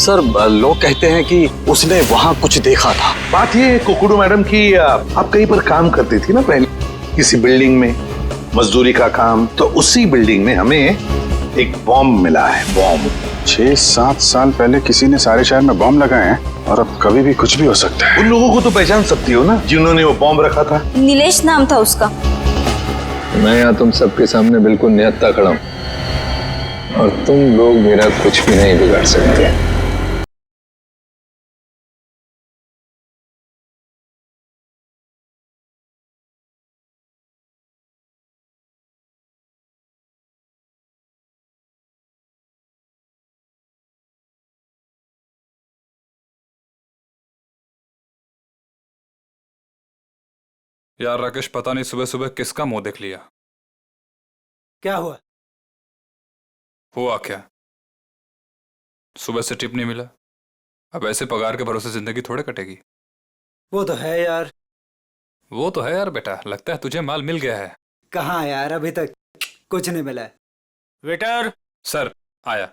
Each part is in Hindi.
सर लोग कहते हैं कि उसने वहाँ कुछ देखा था। बात ये कुकुडू मैडम की आप कहीं पर काम करती थी ना पहले, किसी बिल्डिंग में मजदूरी का काम, तो उसी बिल्डिंग में हमें एक बॉम्ब मिला है। बॉम्ब 6-7 साल पहले किसी ने सारे शहर में बॉम्ब लगाए हैं और अब कभी भी कुछ भी हो सकता है। उन लोगों को तो पहचान सकती हो ना जिन्होंने वो बॉम्ब रखा था? नीलेश नाम था उसका। मैं यहाँ तुम सबके सामने बिल्कुल निहत्था खड़ा हूँ और तुम लोग मेरा कुछ भी नहीं बिगाड़ सकते। यार राकेश, पता नहीं सुबह सुबह किसका मुंह देख लिया। क्या हुआ? हुआ क्या? सुबह से टिप नहीं मिला। अब ऐसे पगार के भरोसे जिंदगी थोड़े कटेगी। वो तो है यार। वो तो है यार बेटा, लगता है तुझे माल मिल गया है। कहाँ यार, अभी तक कुछ नहीं मिला है। वेटर। सर आया।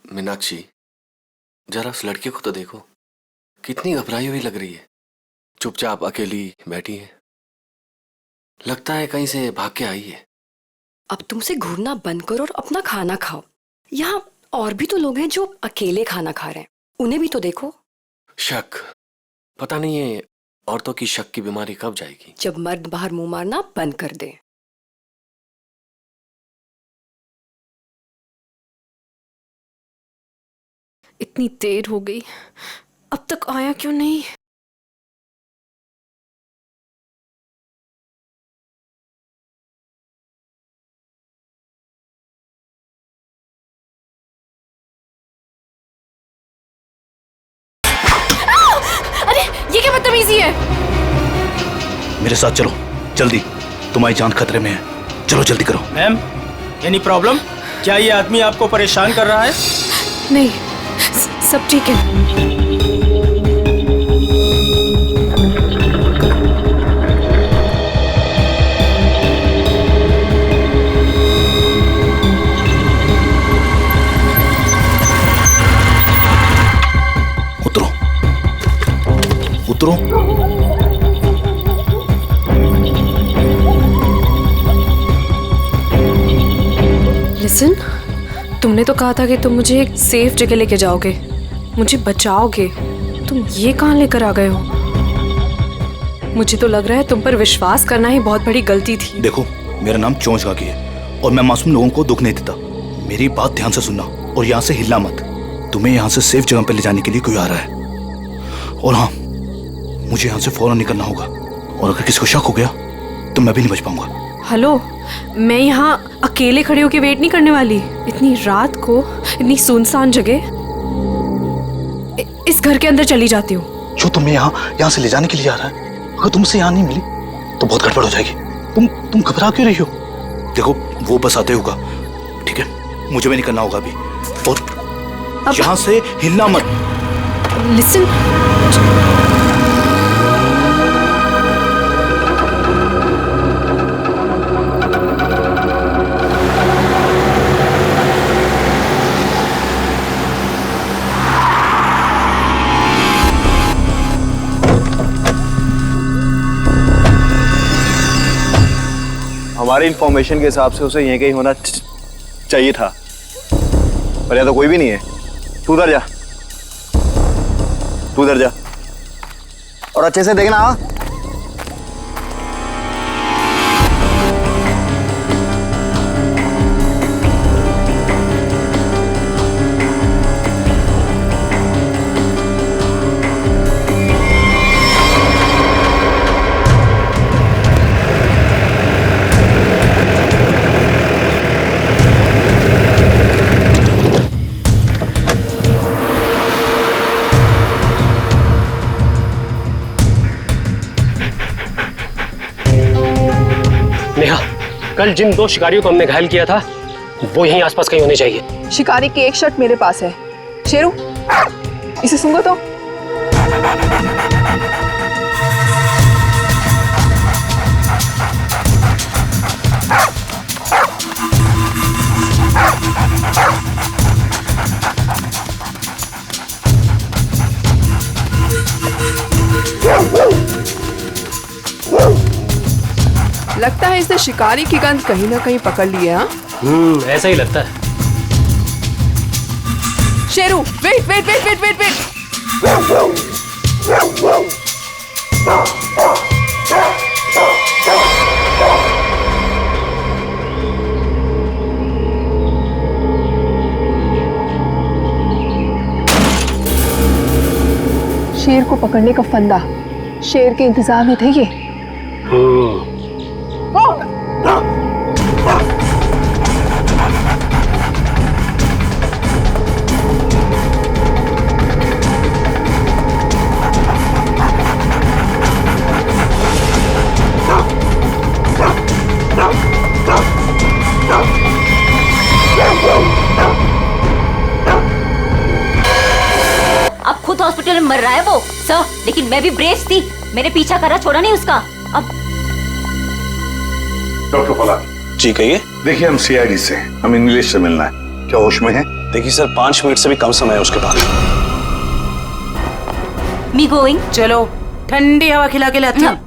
मीनाक्षी, जरा उस लड़की को तो देखो, कितनी घबराई हुई लग रही है। चुपचाप अकेली बैठी है, लगता है कहीं से भाग के आई है। अब तुमसे घूरना बंद करो और अपना खाना खाओ। यहाँ और भी तो लोग हैं जो अकेले खाना खा रहे हैं, उन्हें भी तो देखो। शक, पता नहीं ये औरतों की शक की बीमारी कब जाएगी। जब मर्द बाहर मुंह मारना बंद कर दे। इतनी देर हो गई, अब तक आया क्यों नहीं? अरे ये क्या बदतमीजी है? मेरे साथ चलो जल्दी, तुम्हारी जान खतरे में है। चलो जल्दी करो। Ma'am, any problem? क्या ये आदमी आपको परेशान कर रहा है? नहीं, सब ठीक है। उतरो उतरो। लिसन, तुमने तो कहा था कि तुम मुझे एक सेफ जगह लेके जाओगे, मुझे बचाओगे। तुम ये कहाँ लेकर आ गए हो? मुझे तो लग रहा है तुम पर विश्वास करना ही बहुत बड़ी गलती थी। देखो, मेरा नाम चोंच गागी है और मैं मासूम लोगों को दुख नहीं देता। मेरी बात ध्यान से सुनना और यहाँ से हिलना मत। तुम्हें यहाँ से सेफ जगह पर ले जाने के लिए कोई आ रहा है। और हाँ, मुझे यहाँ से फौरन निकलना होगा और अगर किसी को शक हो गया तो मैं भी नहीं बच पाऊंगा। हेलो, मैं यहाँ अकेले खड़े होकर वेट नहीं करने वाली। इतनी रात को इतनी सुनसान जगह, इस घर के अंदर चली जाती हूँ। जो तुम्हें यहाँ से ले जाने के लिए आ रहा है, अगर तुमसे यहाँ नहीं मिली तो बहुत गड़बड़ हो जाएगी। तुम घबरा क्यों रही हो? देखो, वो बस आते होगा, ठीक है? मुझे भी निकलना होगा अभी और यहाँ से हिलना मत। लिसन, हमारी इंफॉर्मेशन के हिसाब से उसे यहीं कहीं होना चाहिए था, पर यहाँ तो कोई भी नहीं है। तू उधर जा, तू उधर जा और अच्छे से देखना। हाँ, कल जिन 2 शिकारियों को हमने घायल किया था वो यहीं आसपास कहीं होने चाहिए। शिकारी की एक शर्ट मेरे पास है। शेरू, इसे सूंघो तो। लगता है इसने शिकारी की गंध कहीं ना कहीं पकड़ ली है। हाँ, ऐसा ही लगता है। Sheru, wait wait wait wait wait wait. शेर को पकड़ने का फंदा, शेर के इंतजार में थे ये। अब खुद हॉस्पिटल में मर रहा है वो सर, लेकिन मैं भी ब्रेव थी, मैंने पीछा करा, छोड़ा नहीं उसका। अब डॉक्टर फला जी कहिए। देखिए हम सीआईडी से, हमें नीलेश से मिलना है, क्या होश में है? देखिए सर, 5 मिनट से भी कम समय है उसके पास। Me going. चलो ठंडी हवा खिला के लाती हूँ।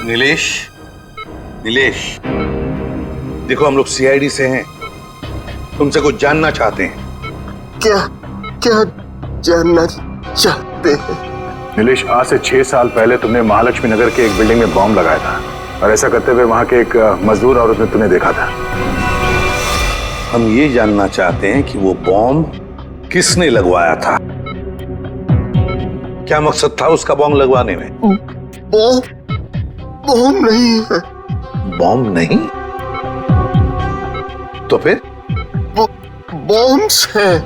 नीलेश, नीलेश, देखो हम लोग सीआईडी से हैं, तुमसे कुछ जानना चाहते हैं। क्या क्या जानना चाहते हैं? नीलेश, आज से 6 साल पहले तुमने महालक्ष्मी नगर के एक बिल्डिंग में बॉम्ब लगाया था, और ऐसा करते हुए वहां के एक मजदूर औरत ने तुम्हें देखा था। हम ये जानना चाहते हैं कि वो बॉम्ब किसने लगवाया था, क्या मकसद था उसका बॉम्ब लगवाने में? बॉम्ब नहीं है। बॉम्ब नहीं तो फिर? बॉम्ब्स हैं।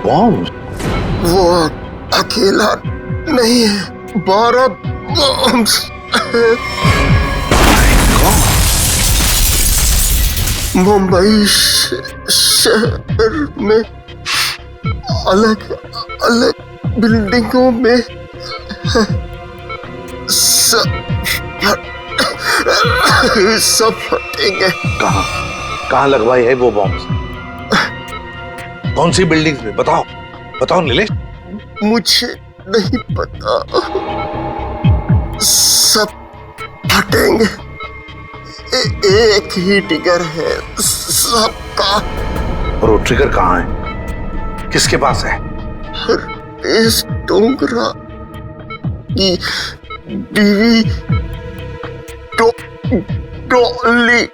बॉम्ब? वो अकेला नहीं है, 12 बॉम्ब्स हैं। मुंबई शहर में अलग अलग बिल्डिंगों में सब फटेंगे। कहाँ कहाँ लगवाई है वो बॉम्ब? कौन सी बिल्डिंग में? बताओ बताओ नीलेश। मुझे नहीं पता, सब फटेंगे। एक ही ट्रिगर है सबका। और वो ट्रिगर कहाँ है, किसके पास है? इस डोंगरा की बीवी डॉली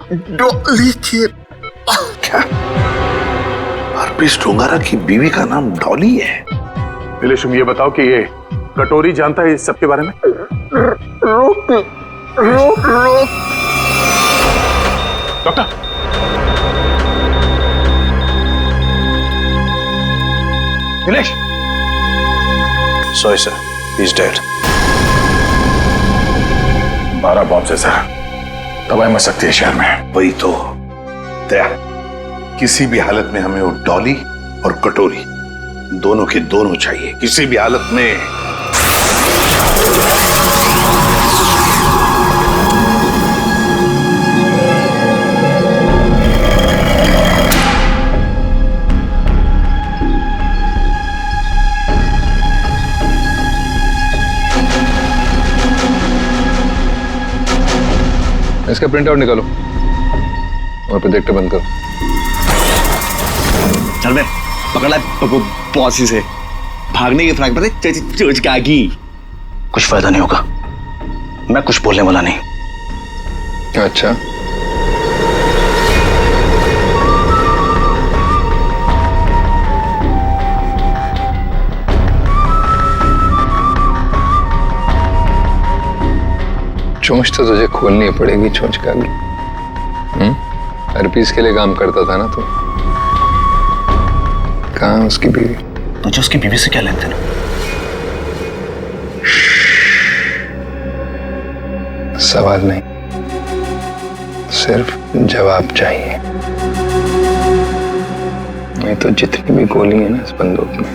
के। क्या हरप्रीत डोंगरा की बीवी का नाम डॉली है? नीलेश, तुम ये बताओ कि ये कटोरी जानता है इस सब के बारे में? रोक रोक रोक। Doctor, Nilesh. Sorry sir, he is dead. 12 bomb से सर, तबाही मच सकती है शहर में। वही तो दया, किसी भी हालत में हमें वो डॉली और कटोरी दोनों के दोनों चाहिए, किसी भी हालत में। इसका प्रिंट आउट निकालो और प्रोजेक्टर बंद करो। चल बे, पकड़ा पॉसी से भागने की फ्रैक पर चोचकागी। कुछ फायदा नहीं होगा, मैं कुछ बोलने वाला नहीं। अच्छा, चोंच तो तुझे खोलनी पड़ेगी, चोंच का भी। हरपीस के लिए काम करता था ना तू? कहाँ उसकी बीवी? तुझे उसकी बीवी से क्या लेन देन? सवाल नहीं, सिर्फ जवाब चाहिए। नहीं तो जितनी भी गोली है ना इस बंदूक में,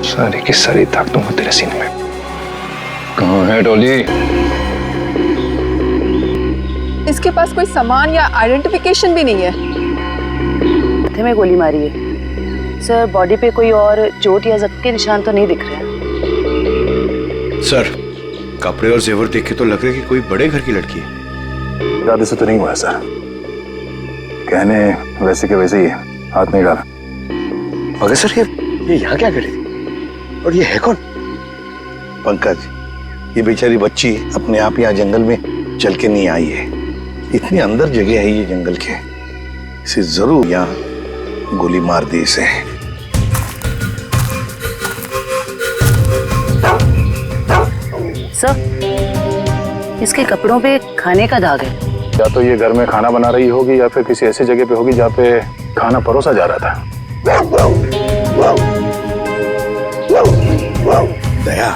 सारी की सारी दाग दूंगा तेरे सीने में। कहाँ है डॉली? इसके पास कोई सामान या आइडेंटिफिकेशन भी नहीं है। माथे में गोली मारी है सर, बॉडी पे कोई और चोट या जख्म के निशान तो नहीं दिख रहे हैं। सर, कपड़े और जेवर देख के तो लग रहा है कि कोई बड़े घर की लड़की है। इरादे से तो नहीं हुआ सर, कहने वैसे के वैसे ही है, हाथ नहीं डाला। मगर सर ये यहाँ क्या कर रही थी? और ये है कौन? पंकज, ये बेचारी बच्ची अपने आप यहाँ जंगल में चल के नहीं आई है। इतनी अंदर जगह है ये जंगल के, इसे जरूर यहाँ गोली मार दी इसे। सर, इसके कपड़ों पे खाने का दाग है। या तो ये घर में खाना बना रही होगी या फिर किसी ऐसी जगह पे होगी जहाँ पे खाना परोसा जा रहा था। दया,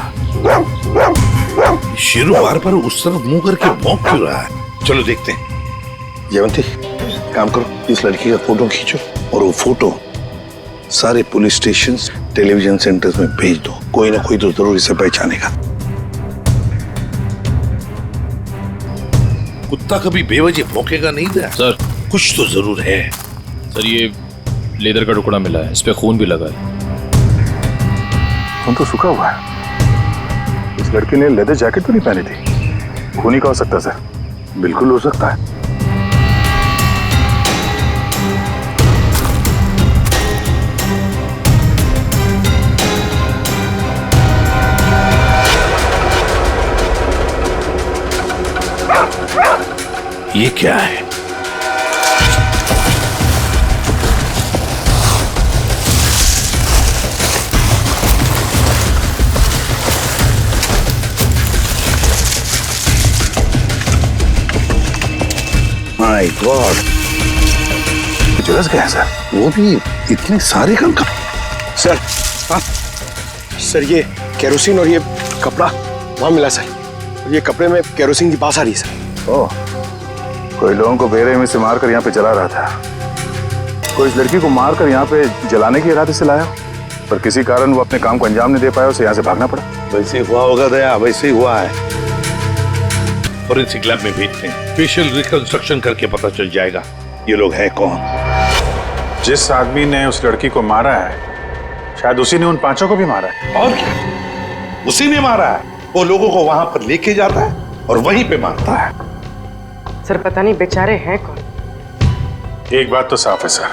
शेरू बार पर उस तरफ मुंह करके भौंक क्यों रहा है? चलो देखते हैं। जयवंती, काम करो, इस लड़की का फोटो खींचो और वो फोटो सारे पुलिस स्टेशन, टेलीविजन सेंटर्स में भेज दो। कोई ना कोई तो जरूर इसे पहचानेगा। कुत्ता कभी बेवजह भौंकेगा नहीं दया। सर, कुछ तो जरूर है। सर, ये लेदर का टुकड़ा मिला है, इस पे खून भी लगा है। खून तो सूखा हुआ है। इस लड़की ने लेदर जैकेट तो नहीं पहनी थी। खून ही का हो सकता सर, बिल्कुल हो सकता है। ये क्या है? माय गॉड, झुलस गया सर। वो भी इतने सारे गन का। सर, हाँ सर, ये केरोसिन और ये कपड़ा वहां मिला सर। ये कपड़े में केरोसिन की बास आ रही है सर। ओह, कोई लोगों को बेरहमी में से मारकर यहाँ पे जला रहा था। कोई इस लड़की को मारकर यहाँ पे जलाने के इरादे से लाया, पर किसी कारण वो अपने काम को अंजाम नहीं दे पाया, उसे यहाँ से भागना पड़ा। वैसे हुआ होगा दया, वैसे ही हुआ है। फॉरेंसिक लैब में भेजते हैं, फेशियल रिकंस्ट्रक्शन करके पता चल जाएगा ये लोग है कौन। जिस आदमी ने उस लड़की को मारा है, शायद उसी ने उन पांचों को भी मारा है। और क्या, उसी ने मारा है। वो लोगों को वहां पर लेके जाता है और वहीं पे मारता है। सर, पता नहीं बेचारे हैं कौन। एक बात तो साफ है सर,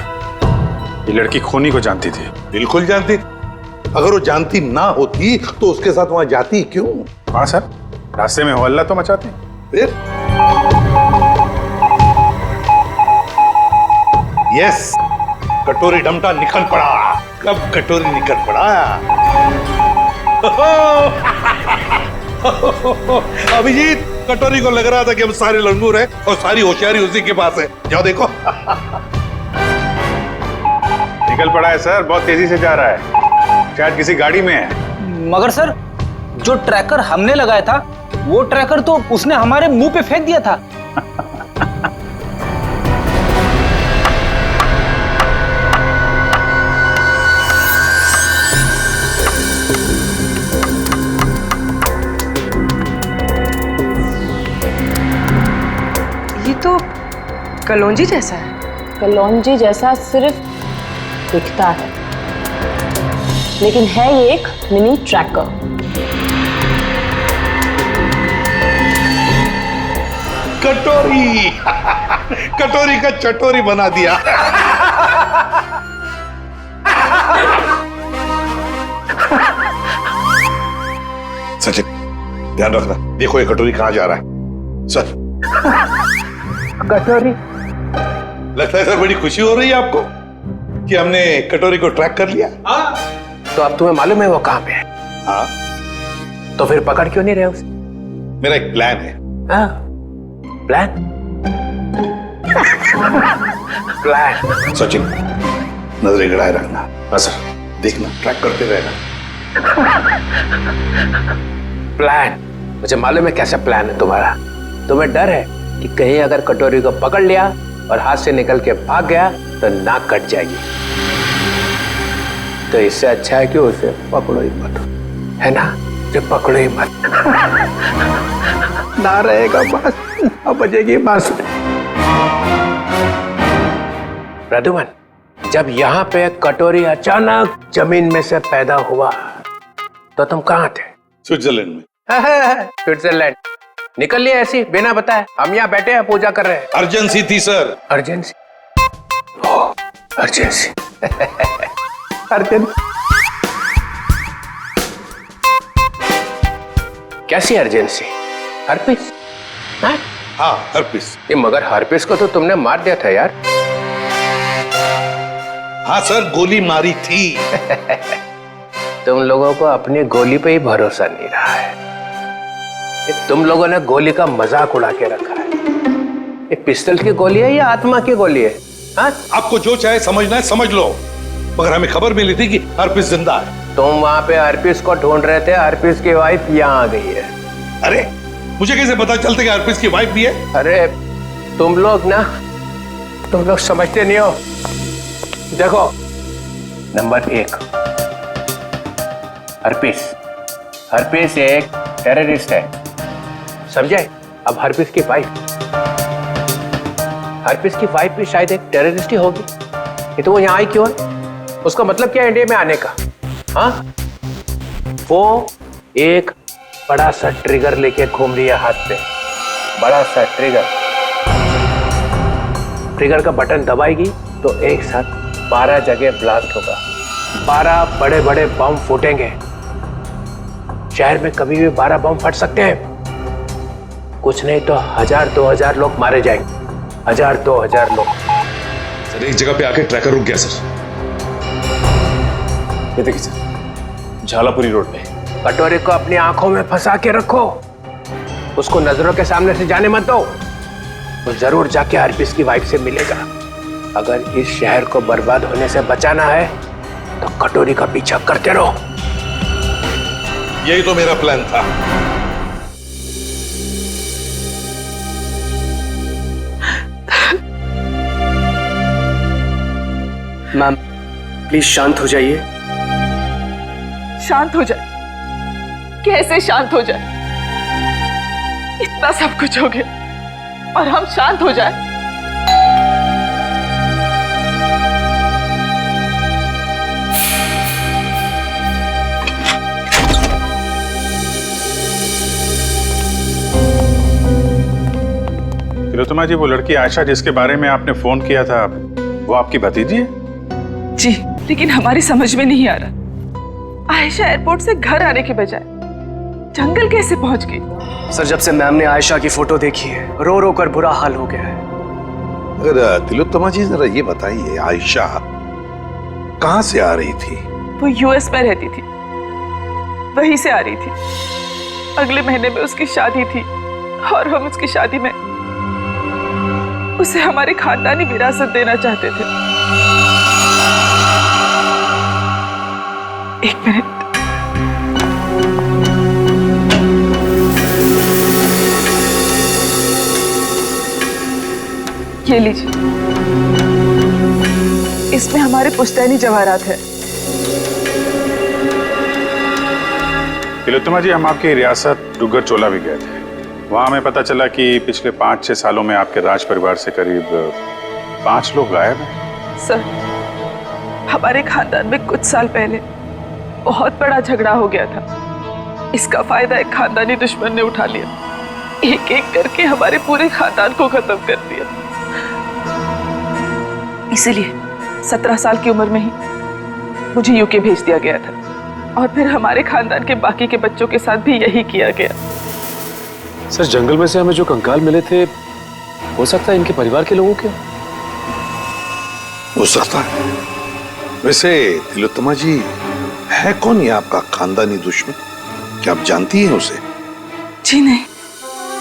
ये लड़की खूनी को जानती थी। बिल्कुल जानती। अगर वो जानती ना होती तो उसके साथ वहां जाती क्यों? हाँ सर, रास्ते में हल्ला तो मचाती। फिर यस, कटोरी डमटा निकल पड़ा। कब कटोरी निकल पड़ा? अभिजीत, कटोरी को लग रहा था कि हम सारे लंगूर हैं और सारी होशियारी उसी के पास है। जाओ देखो। निकल पड़ा है सर, बहुत तेजी से जा रहा है, शायद किसी गाड़ी में है। मगर सर, जो ट्रैकर हमने लगाया था वो ट्रैकर तो उसने हमारे मुंह पे फेंक दिया था। ये तो कलौंजी जैसा है। कलौंजी जैसा सिर्फ दिखता है, लेकिन है ये एक मिनी ट्रैकर। कटोरी कटोरी का चटोरी बना दिया। सचिन, ध्यान रखना, देखो ये कटोरी कहां जा रहा है। सर, कटोरी, लगता है सर बड़ी खुशी हो रही है आपको कि हमने कटोरी को ट्रैक कर लिया। तो अब तुम्हें मालूम है वो कहाँ पे है? हाँ, तो फिर पकड़ क्यों नहीं रहे उसे? मेरा एक प्लान है। हाँ, प्लान? प्लान? सचिन, नजरें गड़ाए रखना। बस देखना, ट्रैक करते रहना। प्लान? मुझे मालूम है कैसा प्लान है तुम्हारा। तुम्हें डर है कि कहीं अगर कटोरी को पकड़ लिया और हाथ से निकल के भाग गया तो नाक कट जाएगी। तो इससे अच्छा है कि उसे पकड़ो ही मत, है ना? जो पकड़ो ही मत ना रहेगा बस, अब बजेगी बांसुरी। प्रद्युमन, जब यहाँ पे कटोरी अचानक जमीन में से पैदा हुआ तो तुम कहाँ थे? स्विट्जरलैंड में। स्विट्जरलैंड निकल लिया ऐसी बिना बताए? हम यहाँ बैठे हैं पूजा कर रहे हैं। अर्जेंसी थी सर। अर्जेंसी? अर्जेंसी अर्जेंसी कैसी अर्जेंसी? हर्पिस? हाँ हर्पिस। ये मगर हर्पिस को तो तुमने मार दिया था यार। हाँ सर, गोली मारी थी। तुम लोगों को अपनी गोली पे ही भरोसा नहीं रहा है। ये तुम लोगों ने गोली का मजाक उड़ा के रखा है। ये पिस्टल की गोली है या आत्मा की गोली है? हाँ? आपको जो चाहे समझना है समझ लो, मगर हमें खबर मिली थी कि हर्पिस जिंदा है। तुम वहां पे हर्पिस को ढूंढ रहे थे, हर्पिस की वाइफ यहाँ आ गई है। अरे मुझे कैसे पता चलता कि हर्पिस की वाइफ भी है? अरे तुम लोग समझते नहीं हो। देखो, नंबर 1, हर्पिस एक टेररिस्ट है, समझे? अब हर्पिस की वाइफ भी शायद एक टेररिस्ट ही होगी। ये तो वो यहाँ आई क्यों है? उसका मतलब क्या है इंडिया में आने का? हाँ, वो एक बड़ा सा ट्रिगर लेके घूम रही है हाथ पे, बड़ा सा ट्रिगर का बटन दबाएगी तो एक साथ 12 जगह ब्लास्ट होगा, 12 बड़े बड़े बम फूटेंगे। शहर में कभी भी 12 बम फट सकते हैं, कुछ नहीं तो 1000-2000 लोग मारे जाएंगे, 1000-2000 लोग। सर एक जगह पे आके ट्रैकर रुक गया सर। ये देखिए सर, झालापुरी रोड पे। कटोरे को अपनी आंखों में फंसा के रखो, उसको नजरों के सामने से जाने मत दो। वो जरूर जाके हर्पिस की वाइफ से मिलेगा। अगर इस शहर को बर्बाद होने से बचाना है तो कटोरी का पीछा करते रहो। यही तो मेरा प्लान था। मैम प्लीज शांत हो जाइए। शांत हो जाए? कैसे शांत हो जाए? इतना सब कुछ हो गया और हम शांत हो जाए? तिलोत्तमा जी, वो लड़की आयशा जिसके बारे में आपने फोन किया था, वो आपकी भतीजी है? जी, लेकिन हमारी समझ में नहीं आ रहा, आयशा एयरपोर्ट से घर आने के बजाय जंगल कैसे पहुंच गई? सर जब से मैम ने आयशा की फोटो देखी है, रो रो कर बुरा हाल हो गया है। अगर तिलोत्तमा जी जरा ये बताइए, आयशा कहाँ से आ रही थी? वो यूएस में रहती थी, वहीं से आ रही थी। अगले महीने में उसकी शादी थी और हम उसकी शादी में उसे हमारी खानदानी विरासत देना चाहते थे। एक मिनट, ये लीजिए, इसमें हमारे पुश्तैनी जवाहरात है। तिलोत्तमा जी, हम आपकी रियासत डुग्गर चोला भी गए थे। वहां हमें पता चला कि पिछले 5-6 सालों में आपके राज परिवार से करीब 5 लोग गायब हैं। सर, हमारे खानदान में कुछ साल पहले बहुत बड़ा झगड़ा हो गया था। इसका फायदा एक खानदानी दुश्मन ने उठा लिया, एक एक करके हमारे पूरे खानदान को खत्म कर दिया। इसीलिए 17 साल की उम्र में ही मुझे यूके भेज दिया गया था और फिर हमारे खानदान के बाकी के बच्चों के साथ भी यही किया गया। सर जंगल में से हमें जो कंकाल मिले थे, हो सकता है इनके परिवार के लोगों के? हो सकता है। वैसे तिलोत्तमा जी, है कौन ये आपका खानदानी दुश्मन? क्या आप जानती हैं उसे? जी नहीं।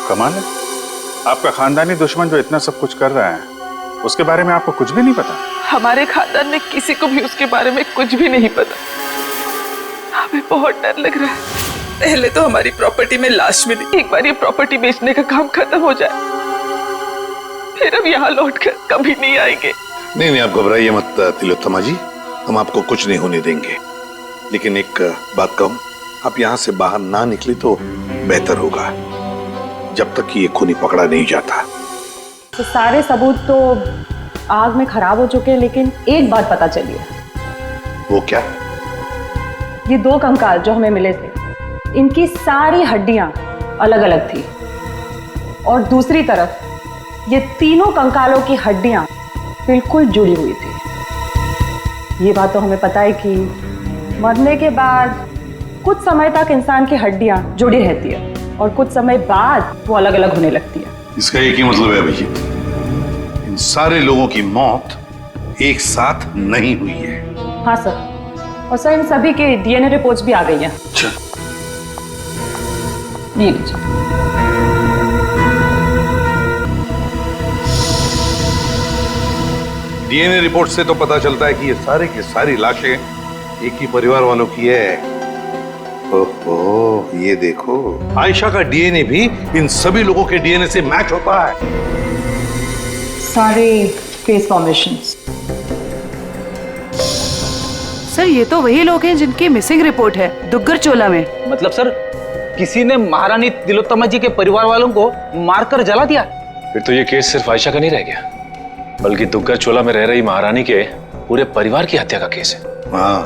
कमाल है, आपका खानदानी दुश्मन जो इतना सब कुछ कर रहा है, उसके बारे में आपको कुछ भी नहीं पता? हमारे खानदान में किसी को भी उसके बारे में कुछ भी नहीं पता। हमें बहुत डर लग रहा है। पहले तो हमारी प्रॉपर्टी में लाश मिली, एक बार ये प्रॉपर्टी बेचने का काम खत्म हो जाए, फिर हम यहाँ लौटकर कभी नहीं आएंगे। नहीं, आप घबराइए मत तिलोत्तमा जी। हम आपको कुछ नहीं होने देंगे, लेकिन एक बात कहूं, आप यहाँ से बाहर ना निकले तो बेहतर होगा, जब तक कि ये खूनी पकड़ा नहीं जाता। तो सारे सबूत तो आग में खराब हो चुके हैं, लेकिन एक बात पता चली है। वो क्या? ये 2 कंकाल जो हमें मिले थे, इनकी सारी हड्डियां अलग अलग थी, और दूसरी तरफ ये तीनों कंकालों की हड्डियां बिल्कुल जुड़ी हुई थी। ये बात तो हमें पता है कि मरने के बाद कुछ समय तक इंसान की हड्डियां जुड़ी रहती है और कुछ समय बाद वो अलग अलग होने लगती है। इसका एक ही मतलब है अभिजीत, इन सारे लोगों की मौत एक साथ नहीं हुई है। हाँ सर, और सर इन सभी के डीएनए रिपोर्ट्स भी आ गई हैं। ये लीजिए। डीएनए रिपोर्ट से तो पता चलता है कि ये सारे की सारी लाशें एक ही परिवार वालों की है। ओहो, ये देखो, आयशा का डीएनए भी इन सभी लोगों के डीएनए से मैच होता है। सारे फेस फॉर्मेशंस। सर ये तो वही लोग हैं जिनकी मिसिंग रिपोर्ट है दुग्गर चोला में। मतलब सर किसी ने महारानी तिलोत्तमा जी के परिवार वालों को मारकर जला दिया? फिर तो ये केस सिर्फ आयशा का नहीं रह गया, बल्कि दुग्गर चोला में रह रही महारानी के पूरे परिवार की हत्या का केस है। हाँ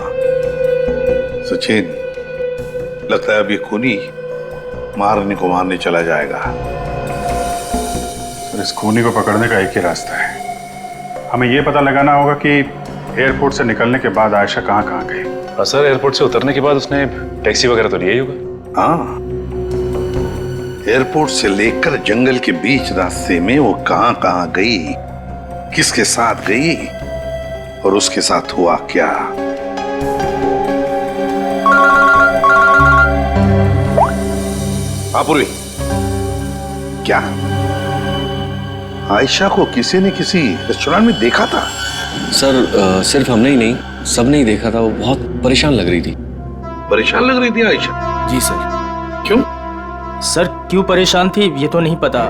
सचिन, लगता है अब ये खूनी महारानी को मारने चला जाएगा। सर इस खूनी को पकड़ने का एक ही रास्ता है, हमें ये पता लगाना होगा कि एयरपोर्ट से निकलने के बाद आयशा कहाँ गई। सर एयरपोर्ट से उतरने के बाद उसने टैक्सी वगैरह तो लिया ही होगा। हाँ, एयरपोर्ट से लेकर जंगल के बीच रास्ते में वो कहाँ गई, किसके साथ गई और उसके साथ हुआ क्या। पूरी क्या आयशा को किसी ने किसी रेस्टोरेंट में देखा था? सर सिर्फ हमने ही नहीं, सबने ही देखा था। वो बहुत परेशान लग रही थी। परेशान लग रही थी आयशा? जी सर। क्यों? सर क्यों परेशान थी ये तो नहीं पता,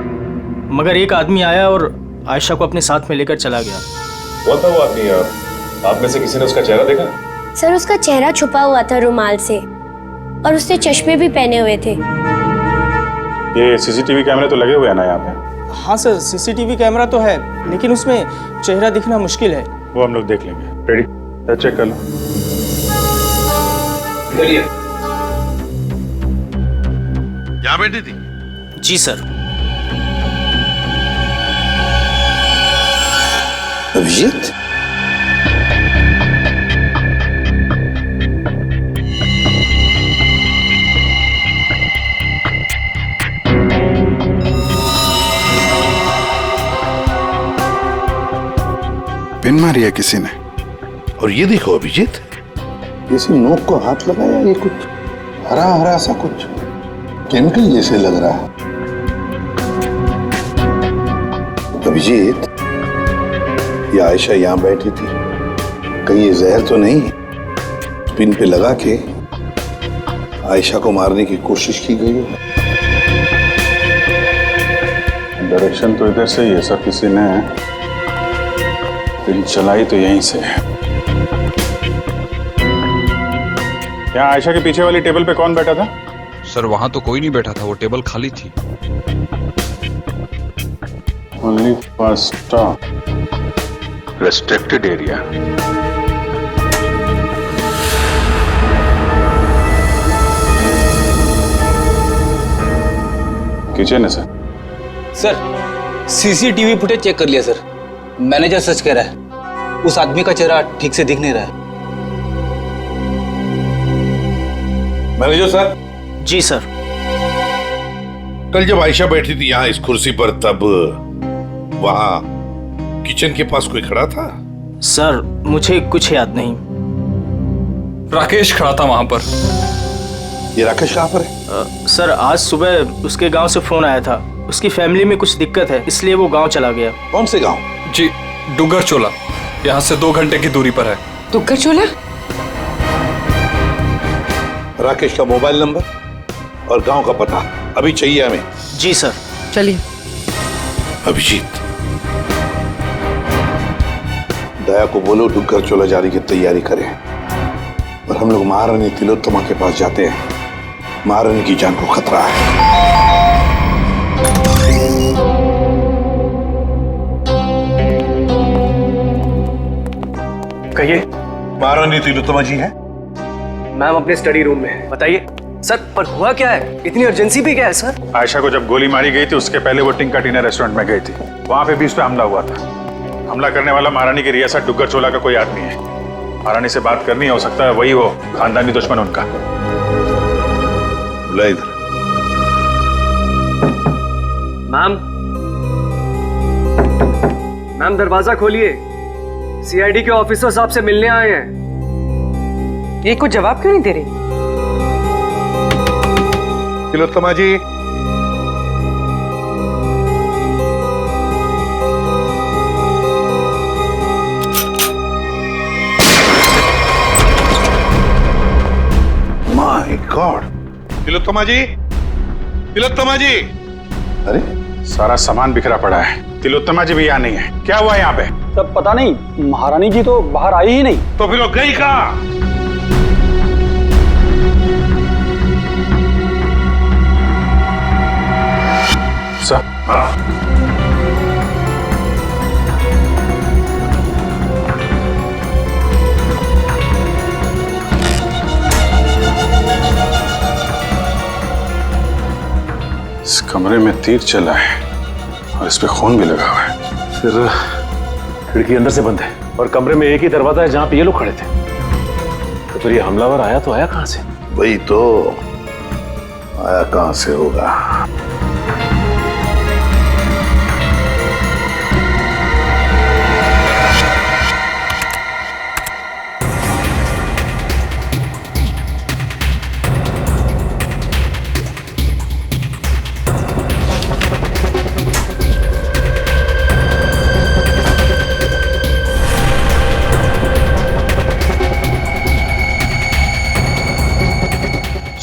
मगर एक आदमी आया और आयशा को अपने साथ में लेकर चला गया। कौन था वो आदमी? आप में से किसी ने उसका चेहरा देखा? सर उसका चेहरा छुपा हुआ था रुमाल से, और उसने चश्मे भी पहने हुए थे। ये सीसीटीवी कैमरे तो लगे हुए हैं ना यहाँ पे? हाँ सर सीसीटीवी कैमरा तो है, लेकिन उसमें चेहरा दिखना मुश्किल है। वो हम लोग देख लेंगे। रेडी? चेक कर लो। चलिए। यहाँ बैठी थी? जी सर। अभिजीत? पिन मारी है किसी ने। और ये देखो अभिजीत, किसी नोक को हाथ लगाया, ये कुछ हरा हरा सा कुछ केमिकल जैसे लग रहा है। अभिजीत, ये आयशा यहाँ बैठी थी, कहीं ये जहर तो नहीं पिन पे लगा के आयशा को मारने की कोशिश की गई है? डायरेक्शन तो इधर से ही है सर, किसी ने पिन चलाई तो यहीं से है। यहाँ आयशा के पीछे वाली टेबल पे कौन बैठा था? सर वहां तो कोई नहीं बैठा था, वो टेबल खाली थी। Only first stop restricted area. Kitchen है sir. Sir CCTV footage check कर लिया सर, मैनेजर सच कह रहा है, उस आदमी का चेहरा ठीक से दिख नहीं रहा है। Manager sir. जी सर। कल जब आयशा बैठी थी यहाँ इस कुर्सी पर, तब वहां किचन के पास कोई खड़ा था? सर मुझे कुछ याद नहीं। राकेश खड़ा था वहां पर। ये राकेश कहाँ पर है? सर आज सुबह उसके गांव से फोन आया था, उसकी फैमिली में कुछ दिक्कत है, इसलिए वो गांव चला गया। कौन से गांव? जी डुग्गर चोला, यहाँ से 2 घंटे की दूरी पर है। दुग्गर चोला? राकेश का मोबाइल नंबर और गांव का पता अभी चाहिए हमें। जी सर। चलिए। अभिजीत, दया को बोलो डुग्गर चोला जारी की तैयारी करें और हम लोग महारानी तिलोत्तमा के पास जाते हैं। महारानी की जान को खतरा है। कहिए। महारानी तिलोत्तमा जी हैं? मैम अपने स्टडी रूम में है, बताइए। सर पर हुआ क्या है, इतनी अर्जेंसी भी क्या है सर? आयशा को जब गोली मारी गई थी उसके पहले वो टिंका टीना रेस्टोरेंट में गई थी, वहां पे भी उस पर हमला हुआ था। हमला करने वाला महारानी की रियासत डुग्गर चोला का कोई आदमी है। महारानी से बात करनी हो सकता है वही हो खानदानी दुश्मन उनका। बुला इधर। मैम दरवाजा खोलिए, सीआईडी के ऑफिसर साहब से मिलने आए हैं। ये कुछ जवाब क्यों नहीं दे रही? तिलोत्तमा जी, माय गॉड। तिलोत्तमा जी, तिलोत्तमा जी। अरे सारा सामान बिखरा पड़ा है, तिलोत्तमा जी भी यहाँ नहीं है। क्या हुआ यहाँ पे? सब पता नहीं, महारानी जी तो बाहर आई ही नहीं। तो फिर वो गई कहाँ? सर, इस कमरे में तीर चला है और इस पे खून भी लगा हुआ है। फिर खिड़की अंदर से बंद है और कमरे में एक ही दरवाजा है जहां पे ये लोग खड़े थे। तो फिर ये हमलावर आया तो आया कहां से? वही तो, आया कहां से होगा?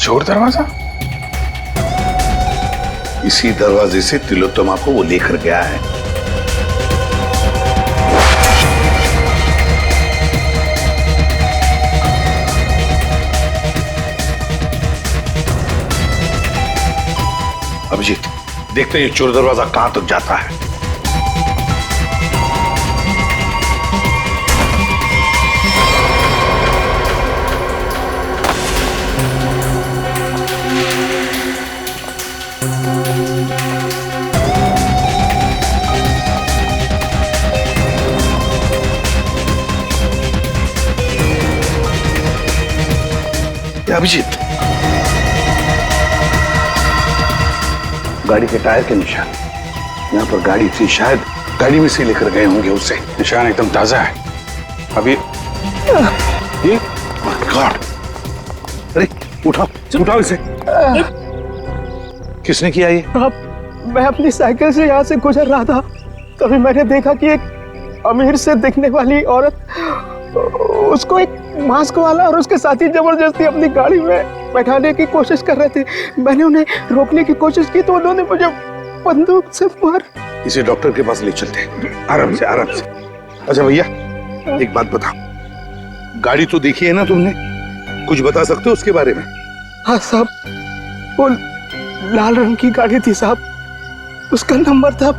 चोर दरवाजा? इसी दरवाजे से तिलोत्तमा को वो लेकर गया है। अभिजीत, देखते हैं ये चोर दरवाजा कहां तक जाता है। अभिजीत, गाड़ी के टायर के निशान यहाँ पर गाड़ी थी, शायद गाड़ी में से लेकर गए होंगे उसे। निशान एकदम ताजा है। अभी ये गॉड, अरे उठाओ उठाओ इसे। किसने किया ये? मैं अपनी साइकिल से यहाँ से गुजर रहा था, तभी मैंने देखा कि एक अमीर से दिखने वाली औरत, उसको एक मास्क वाला और उसके साथी जबरदस्ती अपनी गाड़ी में बैठाने की कोशिश कर रहे थे। मैंने उन्हें रोकने की कोशिश की तो उन्होंने मुझे बंदूक से मार। इसे डॉक्टर के पास ले चलते हैं, आराम से आराम से। अच्छा भैया, एक बात बताओ, गाड़ी तो देखी है ना तुमने, कुछ बता सकते हो उसके बारे में? हाँ साहब, वो लाल रंग की गाड़ी थी साहब, उसका नंबर था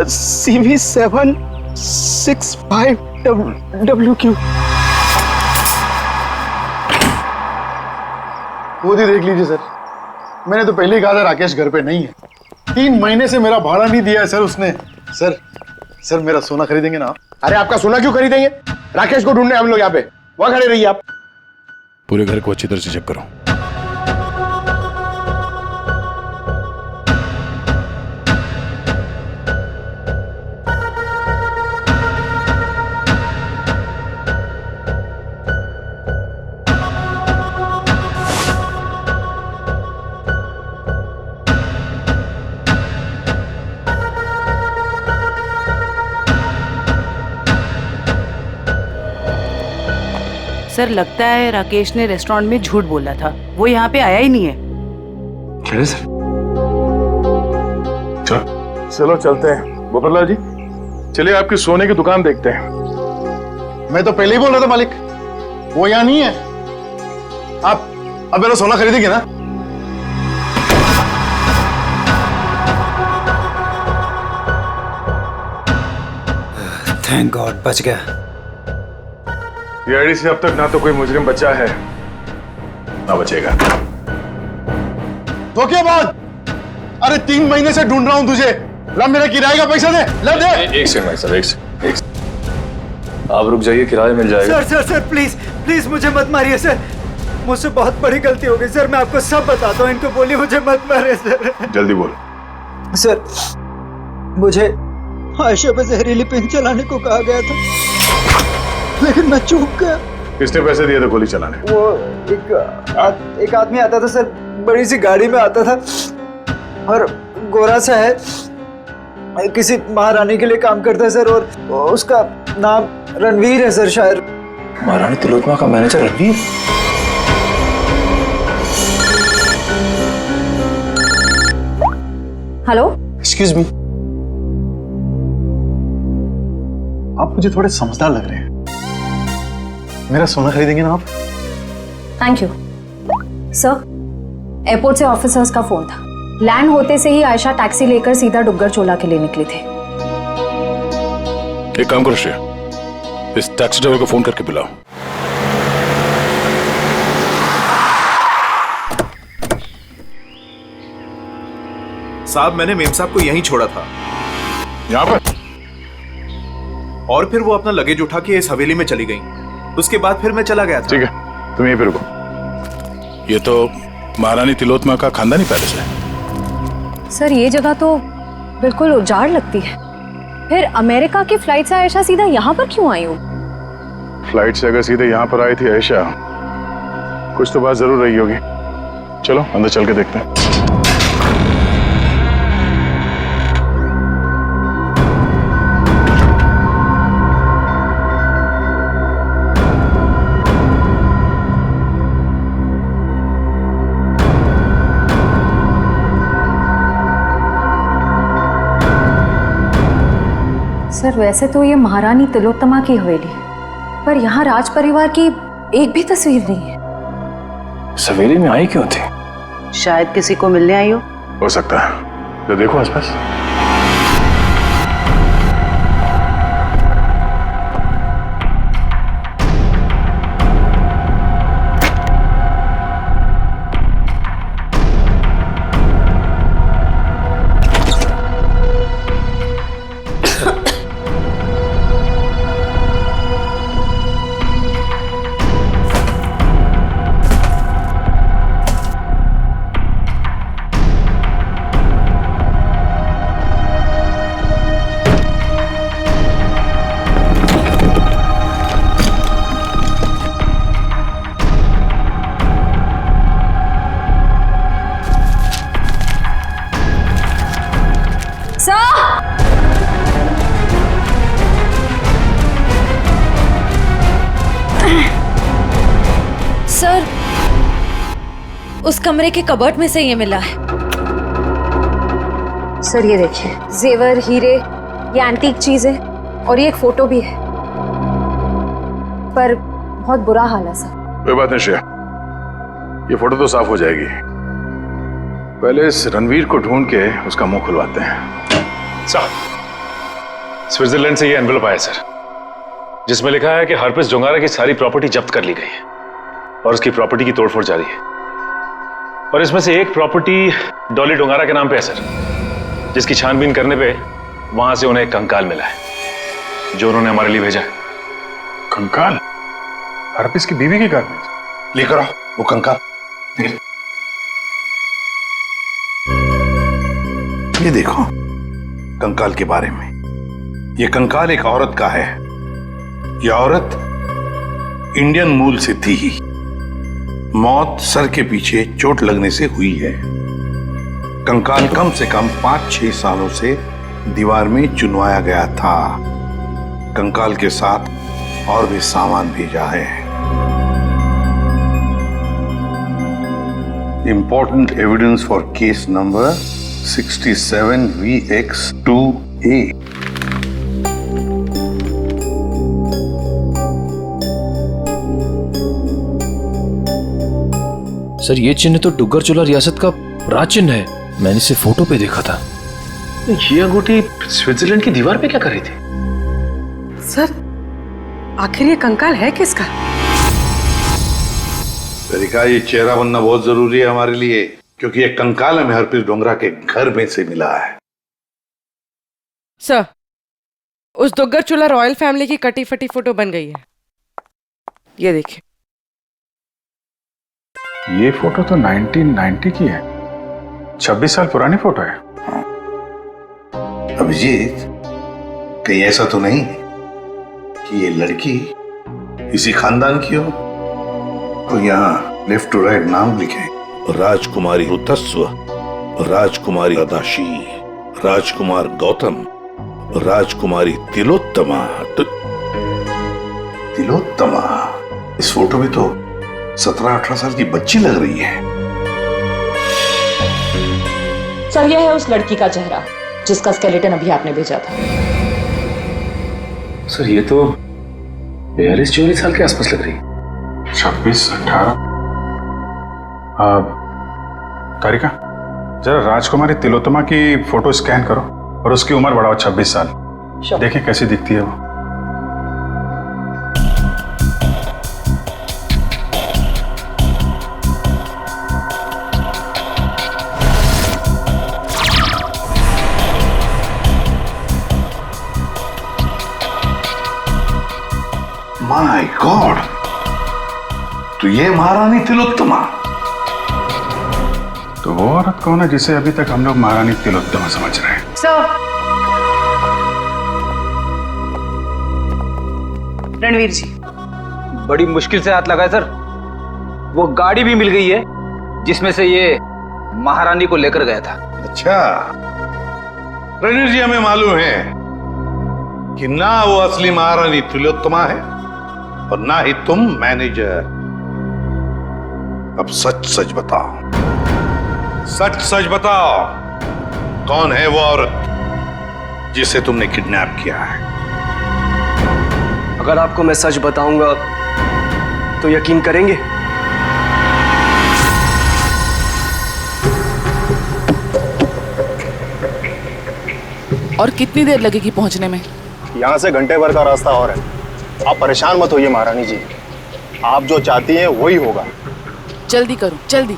CV765WQ। खुद ही देख लीजिए सर, मैंने तो पहले ही कहा था राकेश घर पे नहीं है। 3 महीने से मेरा भाड़ा नहीं दिया है सर उसने। सर मेरा सोना खरीदेंगे ना? अरे आपका सोना क्यों खरीदेंगे? राकेश को ढूंढने हम लोग यहाँ पे, वहां खड़े रहिए आप। पूरे घर को अच्छी तरह से चेक करो। सर लगता है राकेश ने रेस्टोरेंट में झूठ बोला था, वो यहाँ पे आया ही नहीं है। चले सर, चलो चलते हैं। गोपाललाल जी चलिए आपकी सोने की दुकान देखते हैं। मैं तो पहले ही बोल रहा था मालिक, वो यहाँ नहीं है। आप अब मेरा सोना खरीदेंगे ना? थैंक गॉड, बच गया। ये आईडी से अब तक ना तो कोई मुजरिम बचा है ना बचेगा। धोखेबाज! अरे 3 महीने से ढूंढ रहा हूं तुझे। ला मेरे किराए का पैसा दे, ला दे। एक सेकंड भाई साहब, एक सेकंड। आप रुक जाइए, किराया मिल जाएगा। सर प्लीज प्लीज मुझे मत मारिए सर, मुझसे बहुत बड़ी गलती हो गई सर। मैं आपको सब बताता हूँ, इनको बोलिए मुझे मत मारे सर। जल्दी बोल। सर मुझे आयशा पे जहरीली पेन चलाने को कहा गया था, लेकिन मैं चूक गया। किसने पैसे दिए थे गोली चलाने? वो एक आदमी आता था सर, बड़ी सी गाड़ी में आता था और गोरा सा है, किसी महारानी के लिए काम करता है सर, और उसका नाम रणवीर है सर शायद। महारानी तिलोत्तमा का manager Ranveer? Hello, excuse me, आप मुझे थोड़े समझदार लग रहे हैं। मेरा सोना खरीदेंगे ना आप? Thank you sir. एयरपोर्ट से ऑफिसर्स का फोन था। लैंड होते से ही आयशा टैक्सी लेकर सीधा डुग्गर चोला के लिए निकली थी। एक काम करो श्रेया, इस टैक्सी ड्राइवर को फोन करके बुलाओ। साहब, मैंने मेम साहब को यहीं छोड़ा था। यहाँ पर? और फिर वो अपना लगेज उठा के इस हवेली में चली गई। उसके बाद फिर मैं चला गया था। ठीक है, तुम यहीं पे रुको। ये तो महारानी तिलोत्तमा का खानदानी पैलेस है। सर ये जगह तो बिल्कुल उजाड़ लगती है। फिर अमेरिका की फ्लाइट से आयशा सीधा यहाँ पर क्यों आई हूँ? फ्लाइट से अगर सीधे यहाँ पर आई थी आयशा, कुछ तो बात जरूर रही होगी। चलो अंदर चल के देखते हैं। सर वैसे तो ये महारानी तिलोत्तमा की हवेली, पर यहाँ राज परिवार की एक भी तस्वीर नहीं है। इस हवेली में आई क्यों थी? शायद किसी को मिलने आई हो सकता है। तो देखो आसपास। सर, उस कमरे के कबर्ड में से ये मिला है। सर ये देखिए, जेवर, हीरे, ये एंटीक चीज है और ये एक फोटो भी है, पर बहुत बुरा हाल है सर। कोई बात नहीं श्रेया, ये फोटो तो साफ हो जाएगी। पहले इस रणवीर को ढूंढ के उसका मुंह खुलवाते हैं। सर, स्विट्जरलैंड से ये एनवेलप आया सर, जिसमें लिखा है कि हरप्रिस जोंगारा की सारी प्रॉपर्टी जब्त कर ली गई है और उसकी प्रॉपर्टी की तोड़फोड़ जारी है। और इसमें से एक प्रॉपर्टी डॉली डोंगारा के नाम पे है सर, जिसकी छानबीन करने पे वहां से उन्हें एक कंकाल मिला है जो उन्होंने हमारे लिए भेजा है। कंकाल? हरप्रिस की बीवी के घर में? लेकर आओ वो कंकाल। ये देखो कंकाल के बारे में। ये कंकाल एक औरत का है। ये औरत इंडियन मूल से थी ही। मौत सर के पीछे चोट लगने से हुई है। कंकाल कम से कम 5-6 सालों से दीवार में चुनवाया गया था। कंकाल के साथ और भी सामान भेजा है। Important evidence for case number 67VX2A। Sir ये चिन्ह तो डुग्गर चोला रियासत का राज चिन्ह है, मैंने इसे फोटो पे देखा था। ये अंगूठी स्विट्जरलैंड की दीवार पे क्या कर रही थी? सर आखिर ये कंकाल है किसका? तरीका ये चेहरा बनना बहुत जरूरी है हमारे लिए, क्योंकि ये कंकाल हमें हरप्रीत डोंगरा के घर में से मिला है। सर उस डुग्गर चोला रॉयल फैमिली की कटी फटी फोटो बन गई है, ये देखिए। ये फोटो तो 1990 की है, 26 साल पुरानी फोटो है। अभिजीत, कहीं ऐसा तो नहीं कि ये लड़की इसी खानदान की हो? तो यहाँ लेफ्ट टू राइट नाम लिखे, राजकुमारी ऋतस्व, राजकुमारी अदाशी, राजकुमार गौतम, राजकुमारी तिलोत्तमा। तिलोत्तमा, इस फोटो में तो 17-18 साल की बच्ची लग रही है। सर यह है उस लड़की का चेहरा जिसका स्केलेटन अभी आपने भेजा था। सर ये तो 42-44 साल के आसपास लग रही है। 26-18। तारिका, जरा राजकुमारी तिलोत्तमा की फोटो स्कैन करो और उसकी उम्र बढ़ाओ 26 साल। देखें कैसी दिखती है वो। माय गॉड, तो ये महारानी तिलोत्तमा। तो वो औरत कौन है जिसे अभी तक हम लोग महारानी तिलोत्तमा समझ रहे हैं? सर रणवीर जी, बड़ी मुश्किल से हाथ लगाए सर। वो गाड़ी भी मिल गई है जिसमें से ये महारानी को लेकर गया था। अच्छा, रणवीर जी, हमें मालूम है कि ना वो असली महारानी तिलोत्तमा है और ना ही तुम मैनेजर। अब सच सच बताओ, सच सच बताओ, कौन है वो औरत जिसे तुमने किडनैप किया है? अगर आपको मैं सच बताऊंगा तो यकीन करेंगे? और कितनी देर लगेगी पहुंचने में? यहाँ से घंटे भर का रास्ता और है। आप परेशान मत होइए महारानी जी, आप जो चाहती हैं वही होगा। जल्दी करो, जल्दी।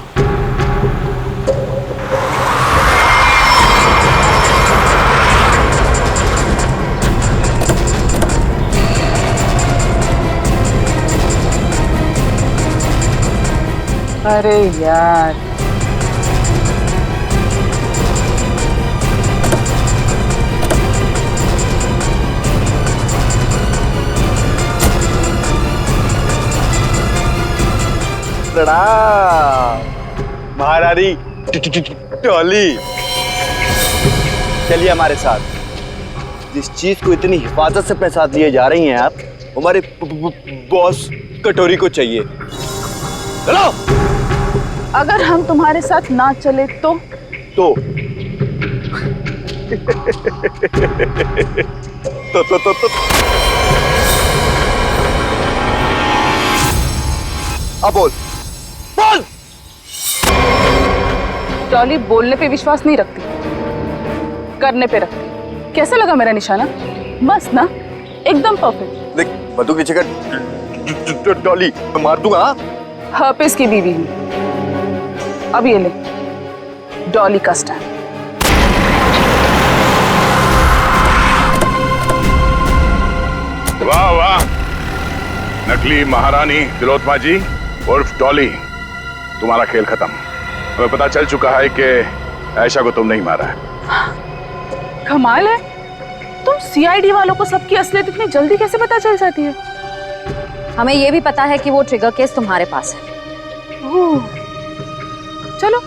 अरे यार, महारानी टॉली, चलिए हमारे साथ। जिस चीज को इतनी हिफाजत से अपने साथ लिए जा रही हैं आप, हमारे बॉस कटोरी को चाहिए। चलो। अगर हम तुम्हारे साथ ना चले तो अब बोल। टॉली बोलने पे विश्वास नहीं रखती, करने पे रखती। कैसा लगा मेरा निशाना? बस ना, एकदम परफेक्ट। देख मधु की जगह टॉली मार दूंगा। हर्पिस की बीवी हूँ। अब ये ले डॉली का स्टैंड। वाह वाह, नकली महारानी तिलोत्तमा जी उर्फ डॉली, तुम्हारा खेल खत्म। हमें पता चल चुका है कि आयशा को तुम नहीं मारा है। कमाल है, तुम सीआईडी वालों को सबकी असलियत इतनी जल्दी कैसे पता चल जाती है? हमें ये भी पता है कि वो ट्रिगर केस तुम्हारे पास है। चलो,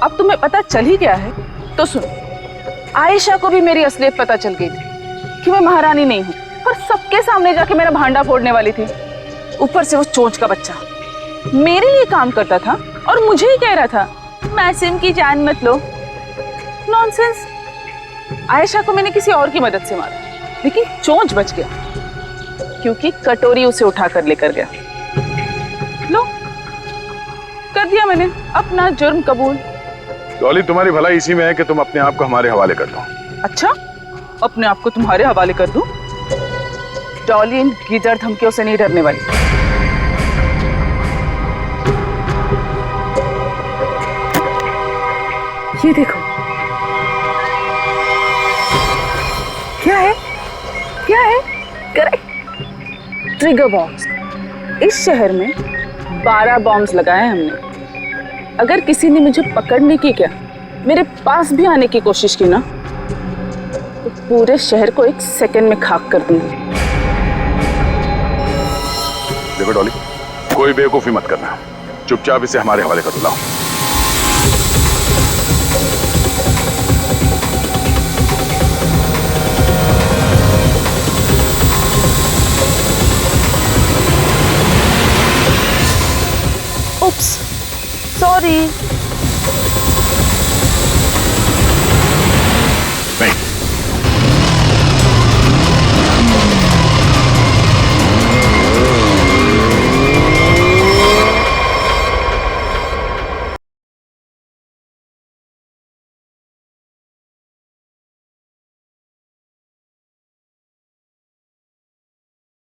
अब तुम्हें पता चल ही गया है तो सुनो। आयशा को भी मेरी असलियत पता चल गई थी कि मैं महारानी नहीं हूँ, पर सबके सामने जाके मेरा भांडा फोड़ने वाली थी। ऊपर से वो चोंच का बच्चा मेरे लिए काम करता था और मुझे ही कह रहा था मासूम की जान मत लो। नॉनसेंस। आयशा को मैंने किसी और की मदद से मारा, लेकिन चोंच बच गया क्योंकि कटोरी उसे उठाकर लेकर गया। लो, कर दिया मैंने, अपना जुर्म कबूल। डॉली, तुम्हारी भलाई इसी में है कि तुम अपने आप को हमारे हवाले कर दो। अच्छा, अपने आप को तुम्हारे हवाले कर दूं? डॉली इन गीदड़ धमकियों से नहीं डरने वाली। ये देखो, क्या है? क्या है? Correct, trigger bombs. इस शहर में 12 बॉम्ब्स लगाए हमने। अगर किसी ने मुझे पकड़ने की, क्या मेरे पास भी आने की कोशिश की ना, तो पूरे शहर को 1 सेकंड में खाक कर दूंगी। देखो डॉली, कोई बेवकूफी मत करना, चुपचाप इसे हमारे हवाले कर दो। लाओ। Oops, sorry.